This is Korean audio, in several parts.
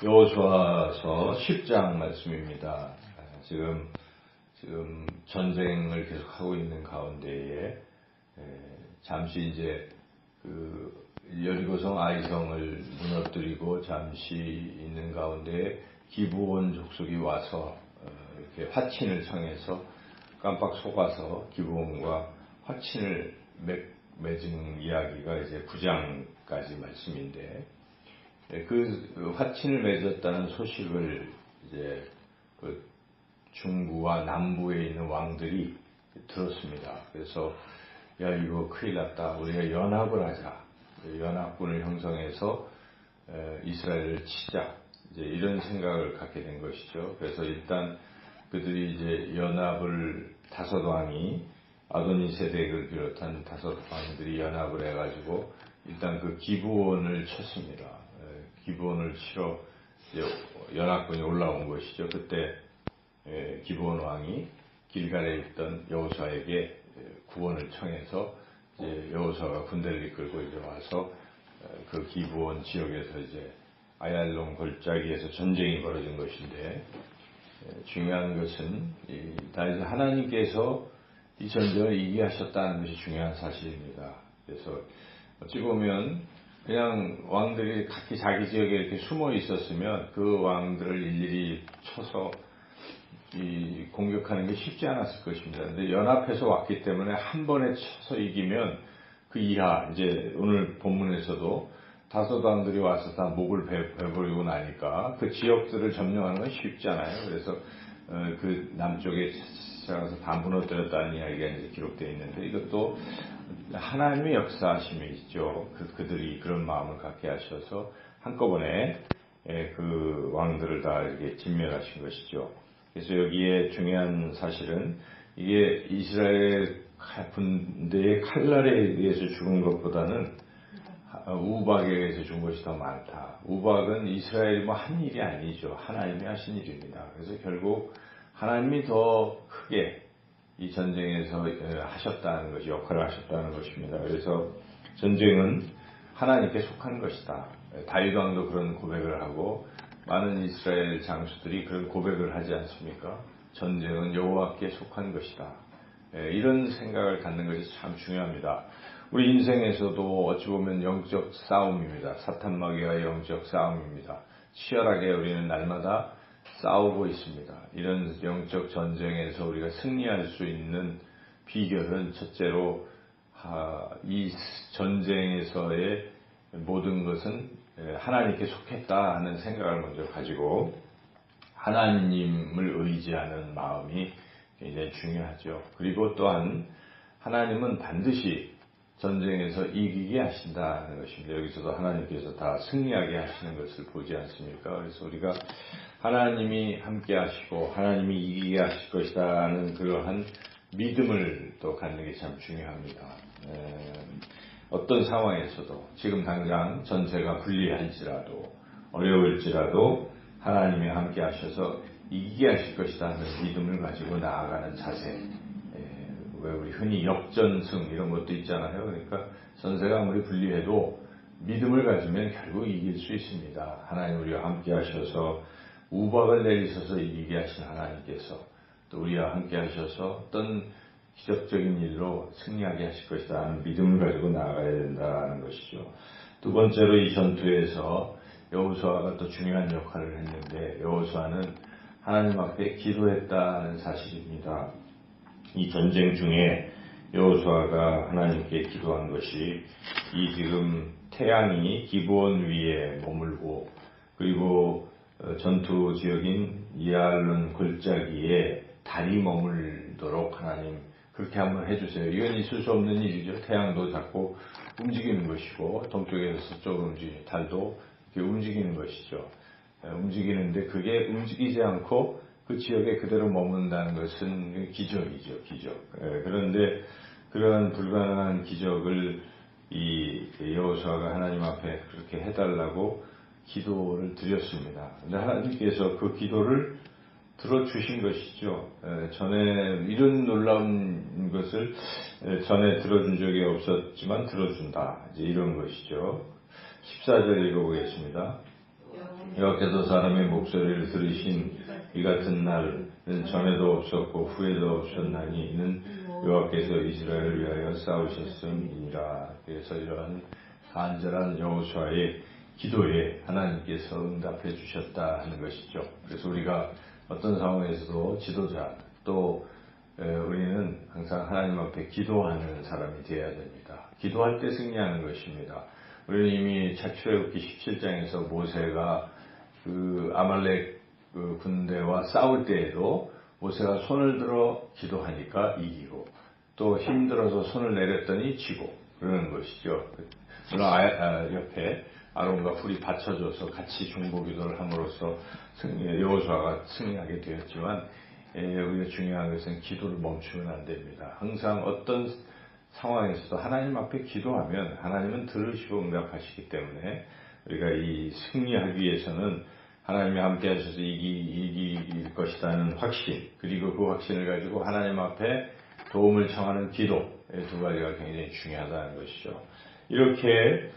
여호수아서 10장 말씀입니다. 지금 전쟁을 계속하고 있는 가운데에 잠시 이제 여리고성 아이성을 무너뜨리고 잠시 있는 가운데 기브온 족속이 와서 이렇게 화친을 청해서 깜빡 속아서 기브온과 화친을 맺은 이야기가 이제 9장까지 말씀인데, 그 화친을 맺었다는 소식을 이제 그 중부와 남부에 있는 왕들이 들었습니다. 그래서 야, 이거 큰일 났다. 우리가 연합을 하자. 연합군을 형성해서 이스라엘을 치자. 이제 이런 생각을 갖게 된 것이죠. 그래서 일단 그들이 이제 연합을 다섯 왕이 아도니세덱을 비롯한 다섯 왕들이 연합을 해가지고 일단 그 기브온을 쳤습니다. 기브온을 치러 이제 연합군이 올라온 것이죠. 그때 기브온 왕이 길갈에 있던 여호수아에게 구원을 청해서 이제 여호수아가 군대를 이끌고 이제 와서 그 기브온 지역에서 이제 아얄론 골짜기에서 전쟁이 벌어진 것인데, 중요한 것은 다윗 하나님께서 이 전쟁을 이기게 하셨다는 것이 중요한 사실입니다. 그래서 어찌 보면 그냥 왕들이 각기 자기 지역에 이렇게 숨어 있었으면 그 왕들을 일일이 쳐서 공격하는 게 쉽지 않았을 것입니다. 근데 연합해서 왔기 때문에 한 번에 쳐서 이기면 그 이하, 이제 오늘 본문에서도 다섯 왕들이 와서 다 목을 베버리고 나니까 그 지역들을 점령하는 건 쉽지 않아요. 그래서 그 남쪽에 찾아가서 다 무너뜨렸다는 이야기가 이제 기록되어 있는데, 이것도 하나님의 역사하심이 있죠. 그들이 그런 마음을 갖게 하셔서 한꺼번에 그 왕들을 다 이렇게 진멸하신 것이죠. 그래서 여기에 중요한 사실은 이게 이스라엘 군대의 칼날에 의해서 죽은 것보다는 우박에 의해서 죽은 것이 더 많다. 우박은 이스라엘이 한 일이 아니죠. 하나님이 하신 일입니다. 그래서 결국 하나님이 더 크게 이 전쟁에서 하셨다는 것이, 역할을 하셨다는 것입니다. 그래서 전쟁은 하나님께 속한 것이다. 다윗 왕도 그런 고백을 하고 많은 이스라엘 장수들이 그런 고백을 하지 않습니까? 전쟁은 여호와께 속한 것이다. 이런 생각을 갖는 것이 참 중요합니다. 우리 인생에서도 어찌 보면 영적 싸움입니다. 사탄 마귀와 영적 싸움입니다. 치열하게 우리는 날마다 싸우고 있습니다. 이런 영적 전쟁에서 우리가 승리할 수 있는 비결은 첫째로 이 전쟁에서의 모든 것은 하나님께 속했다 하는 생각을 먼저 가지고 하나님을 의지하는 마음이 굉장히 중요하죠. 그리고 또한 하나님은 반드시 전쟁에서 이기게 하신다는 것입니다. 여기서도 하나님께서 다 승리하게 하시는 것을 보지 않습니까? 그래서 우리가 하나님이 함께 하시고 하나님이 이기게 하실 것이다 하는 그러한 믿음을 또 갖는 게 참 중요합니다. 어떤 상황에서도 지금 당장 전세가 불리할지라도 어려울지라도 하나님이 함께 하셔서 이기게 하실 것이다 하는 믿음을 가지고 나아가는 자세. 왜 우리 흔히 역전승 이런 것도 있잖아요. 그러니까 전세가 아무리 불리해도 믿음을 가지면 결국 이길 수 있습니다. 하나님 우리와 함께 하셔서 우박을 내리셔서 이기게 하신 하나님께서 또 우리와 함께 하셔서 어떤 기적적인 일로 승리하게 하실 것이다 하는 믿음을 가지고 나아가야 된다는 것이죠. 두 번째로 이 전투에서 여호수아가 또 중요한 역할을 했는데, 여호수아는 하나님 앞에 기도했다는 사실입니다. 이 전쟁 중에 여호수아가 하나님께 기도한 것이, 이 지금 태양이 기브온 위에 머물고 그리고 전투 지역인 이알론 골짜기에 달이 머물도록 하나님 그렇게 한번 해주세요. 이건 있을 수 없는 일이죠. 태양도 자꾸 움직이는 것이고 동쪽에서 서쪽으로 움직이는 달도 이렇게 움직이는 것이죠. 움직이는데 그게 움직이지 않고 그 지역에 그대로 머문다는 것은 기적이죠. 기적. 그런데 그러한 불가능한 기적을 이 여호수아가 하나님 앞에 그렇게 해달라고 기도를 드렸습니다. 근데 하나님께서 그 기도를 들어주신 것이죠. 전에 이런 놀라운 것을 전에 들어준 적이 없었지만 들어준다. 이제 이런 것이죠. 14절 읽어보겠습니다. 여호와께서 사람의 목소리를 들으신 이 같은 날은 전에도 없었고 후에도 없었나니 이는 여호와께서 이스라엘을 위하여 싸우셨음이니라. 그래서 이러한 간절한 여호수아의 기도에 하나님께서 응답해 주셨다 하는 것이죠. 그래서 우리가 어떤 상황에서도 지도자 또 우리는 항상 하나님 앞에 기도하는 사람이 되어야 됩니다. 기도할 때 승리하는 것입니다. 우리는 이미 출애굽기 17장에서 모세가 그 아말렉 그 군대와 싸울 때에도 모세가 손을 들어 기도하니까 이기고 또 힘들어서 손을 내렸더니 지고 그러는 것이죠. 물론 옆에 아론과 훌이 받쳐줘서 같이 중보기도를 함으로써 여호수아가 승리하게 되었지만 우리가 중요한 것은 기도를 멈추면 안 됩니다. 항상 어떤 상황에서도 하나님 앞에 기도하면 하나님은 들으시고 응답하시기 때문에 우리가 이 승리하기 위해서는 하나님이 함께 하셔서 이길 것이라는 확신, 그리고 그 확신을 가지고 하나님 앞에 도움을 청하는 기도, 이 두 가지가 굉장히 중요하다는 것이죠. 이렇게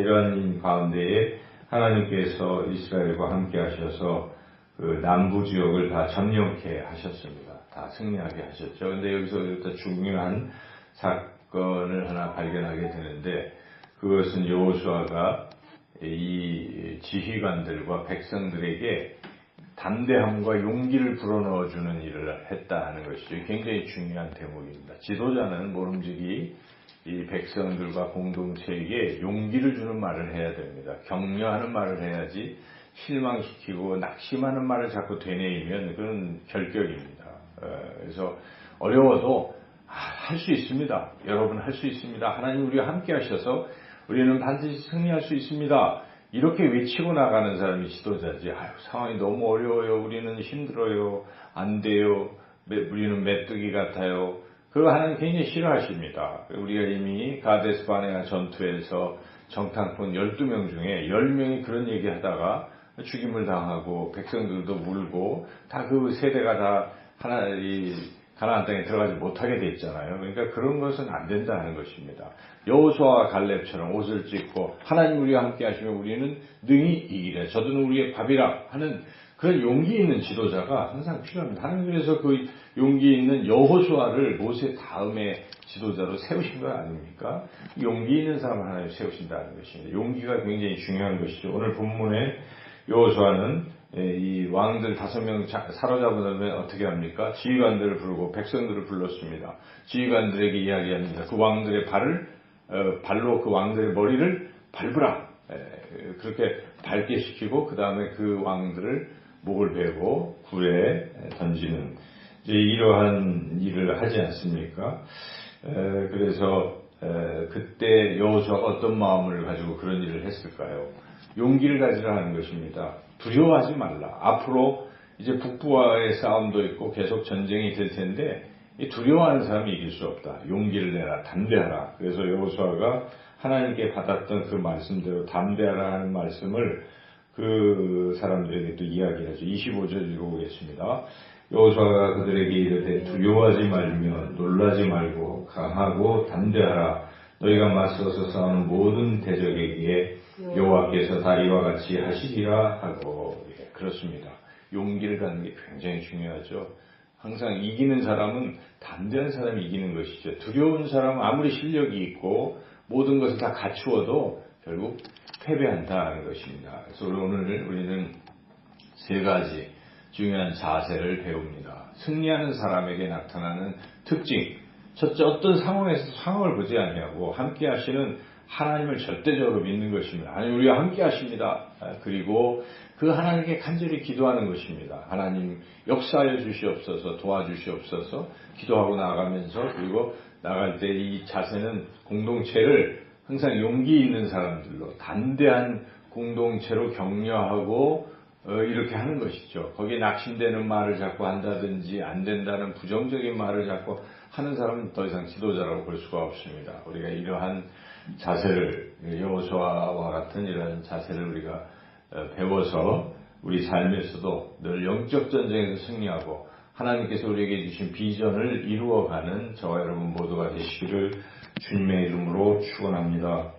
이런 가운데에 하나님께서 이스라엘과 함께 하셔서 그 남부 지역을 다 점령케 하셨습니다. 다 승리하게 하셨죠. 그런데 여기서 중요한 사건을 하나 발견하게 되는데, 그것은 여호수아가 이 지휘관들과 백성들에게 담대함과 용기를 불어넣어주는 일을 했다 하는 것이죠. 굉장히 중요한 대목입니다. 지도자는 모름지기 이 백성들과 공동체에게 용기를 주는 말을 해야 됩니다. 격려하는 말을 해야지 실망시키고 낙심하는 말을 자꾸 되뇌이면 그건 결격입니다. 그래서 어려워도 할 수 있습니다. 여러분 할 수 있습니다. 하나님 우리와 함께 하셔서 우리는 반드시 승리할 수 있습니다. 이렇게 외치고 나가는 사람이 지도자지. 상황이 너무 어려워요. 우리는 힘들어요. 안 돼요. 우리는 메뚜기 같아요. 그거 하나님 굉장히 싫어하십니다. 우리가 이미 가데스 바네아 전투에서 정탐꾼 12명 중에 10명이 그런 얘기 하다가 죽임을 당하고 백성들도 물고 다 그 세대가 다 가나안 땅에 들어가지 못하게 돼 있잖아요. 그러니까 그런 것은 안 된다는 것입니다. 여호수아와 갈렙처럼 옷을 찢고 하나님 우리와 함께 하시면 우리는 능히 이기랴. 저들은 우리의 밥이라 하는 그런 용기 있는 지도자가 항상 필요합니다. 하나님 그래서 그 용기 있는 여호수아를 모세 다음에 지도자로 세우신 거 아닙니까? 용기 있는 사람을 하나님 세우신다는 것입니다. 용기가 굉장히 중요한 것이죠. 오늘 본문에 여호수아는 이 왕들 5명 사로잡으면 어떻게 합니까? 지휘관들을 부르고 백성들을 불렀습니다. 지휘관들에게 이야기합니다. 그 왕들의 발로 그 왕들의 머리를 밟으라. 그렇게 밟게 시키고 그 다음에 그 왕들을 목을 베고 굴에 던지는 이러한 일을 하지 않습니까? 그래서 그때 여호수아가 어떤 마음을 가지고 그런 일을 했을까요? 용기를 가지라 하는 것입니다. 두려워하지 말라. 앞으로 이제 북부와의 싸움도 있고 계속 전쟁이 될 텐데 두려워하는 사람이 이길 수 없다. 용기를 내라. 담대하라. 그래서 여호수아가 하나님께 받았던 그 말씀대로 담대하라 하는 말씀을 그 사람들에게 또 이야기하죠. 25절 읽어보겠습니다. 여호수아가 그들에게 이르되 두려워하지 말며 놀라지 말고 강하고 담대하라. 너희가 맞서서 싸우는 모든 대적에게 여호와께서 다 이와 같이 하시리라 하고. 그렇습니다. 용기를 갖는 게 굉장히 중요하죠. 항상 이기는 사람은 담대한 사람이 이기는 것이죠. 두려운 사람은 아무리 실력이 있고 모든 것을 다 갖추어도 결국 패배한다는 것입니다. 그래서 오늘 우리는 3가지 중요한 자세를 배웁니다. 승리하는 사람에게 나타나는 특징. 첫째, 어떤 상황에서 상황을 보지 아니하고 함께 하시는 하나님을 절대적으로 믿는 것입니다. 하나님 우리와 함께 하십니다. 그리고 그 하나님께 간절히 기도하는 것입니다. 하나님 역사하여 주시옵소서, 도와주시옵소서 기도하고 나가면서, 그리고 나갈 때 이 자세는 공동체를 항상 용기 있는 사람들로 담대한 공동체로 격려하고 이렇게 하는 것이죠. 거기에 낙심되는 말을 자꾸 한다든지 안 된다는 부정적인 말을 자꾸 하는 사람은 더 이상 지도자라고 볼 수가 없습니다. 우리가 이러한 자세를, 여호수아와 같은 이러한 자세를 우리가 배워서 우리 삶에서도 늘 영적 전쟁에서 승리하고 하나님께서 우리에게 주신 비전을 이루어가는 저와 여러분 모두가 되시기를 주님의 이름으로 축원합니다.